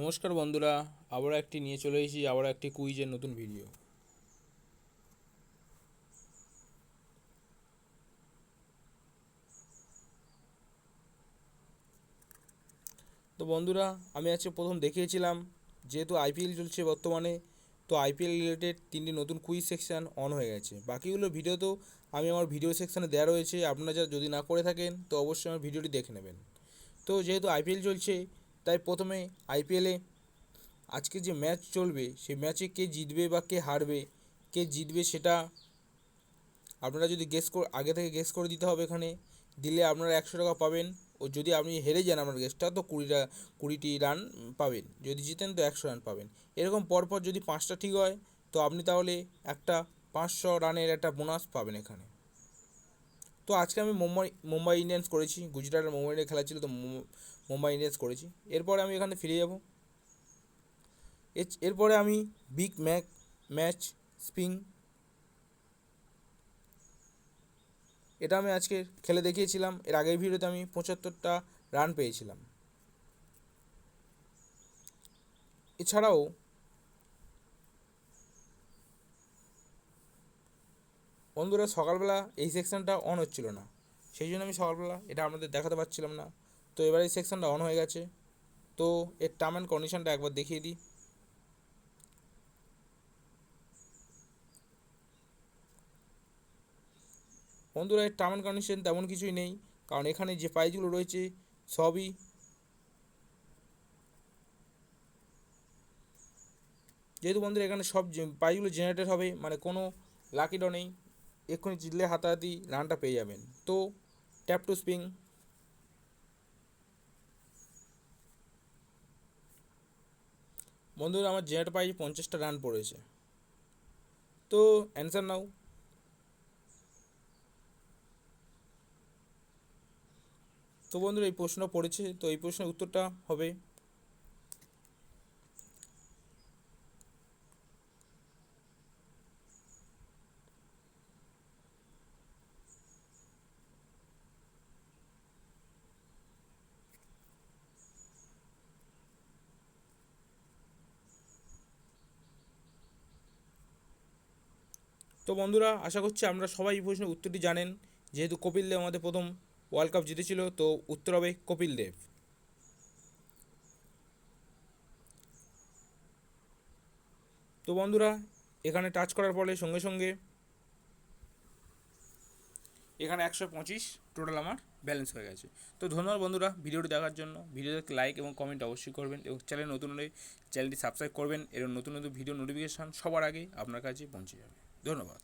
নমস্কার বন্ধুরা, আবার একটি নিয়ে চলে এসেছি, আবার একটি কুইজের নতুন ভিডিও। তো বন্ধুরা, আমি আজকে প্রথম দেখিয়েছিলাম যেহেতু আইপিএল চলছে বর্তমানে, তো আইপিএল রিলেটেড তিনটি নতুন কুইজ সেকশান অন হয়ে গেছে। বাকিগুলো ভিডিও তো আমি আমার ভিডিও সেকশানে দেওয়া রয়েছে, আপনারা যদি না করে থাকেন তো অবশ্যই আমার ভিডিওটি দেখে নেবেন। তো যেহেতু আইপিএল চলছে, তাই প্রথমে আইপিএলে আজকে যে ম্যাচ চলবে সেই ম্যাচে কে জিতবে বা কে হারবে, কে জিতবে সেটা আপনারা যদি আগে থেকে গেস করে দিতে হবে। এখানে দিলে আপনারা 100 টাকা পাবেন, ও যদি আপনি হেরে যান আপনার গেসটা তো 20টি রান পাবেন, যদি জিতেন তো 100 রান পাবেন। এরকম পরপর যদি 5টা ঠিক হয় তো আপনি তাহলে একটা 500 রানের একটা বোনাস পাবেন এখানে। তো আজকে আমি মুম্বাই ইন্ডিয়ান্স করেছি, গুজরাটের মুম্বাই খেলা ছিল তো মুম্বাই ইন্ডিয়ান্স করেছি। এরপরে আমি এখানে ফিরে যাব। এরপরে আমি বিগ ম্যাচ স্পিং, এটা আমি আজকে খেলে দেখিয়েছিলাম। এর আগের ভিডিওতে আমি 75টা রান পেয়েছিলাম। এছাড়াও বন্ধুরা, সকালবেলা এই সেকশানটা অন হচ্ছিল না, সেই জন্য আমি সকালবেলা এটা আপনাদের দেখাতে পারছিলাম না। তো এবার এই সেকশানটা অন হয়ে গেছে। তো এর টার্ম অ্যান্ড কন্ডিশনটা একবার দেখিয়ে দিই। বন্ধুরা, এর টার্ম অ্যান্ড কন্ডিশন তেমন কিছুই নেই, কারণ এখানে যে প্রাইজগুলো রয়েছে সবই যেহেতু বন্ধুরা এখানে সব প্রাইজগুলো জেনারেটেড হবে, মানে কোনো লাকি ড্র নেই, এক্ষুনি জিতলে হাতাহাতি রানটা পেয়ে যাবেন। তো ট্যাপ টু স্পিং, বন্ধুরা আমার জেনারেট প্রাইজ 50টা রান পড়েছে। তো অ্যান্সার নাও। তো বন্ধুরা এই প্রশ্নটা পড়েছে, তো এই প্রশ্নের উত্তরটা হবে তো বন্ধুরা, আশা করছি আমরা সবাই এই প্রশ্নের উত্তরটি জানেন। যেহেতু কপিল দেব আমাদের প্রথম ওয়ার্ল্ড কাপ জিতেছিল, তো উত্তর হবে কপিল দেব। তো বন্ধুরা, এখানে টাচ করার ফলে সঙ্গে সঙ্গে এখানে 125 টোটাল আমার ব্যালেন্স হয়ে গেছে। তো ধন্যবাদ বন্ধুরা ভিডিওটি দেখার জন্য। ভিডিওতে লাইক এবং কমেন্ট অবশ্যই করবেন, এবং চ্যানেল নতুন হলে চ্যানেলটি সাবস্ক্রাইব করবেন, এর নতুন নতুন ভিডিও নোটিফিকেশান সবার আগে আপনার কাছে পৌঁছে যাবে। ধন্যবাদ।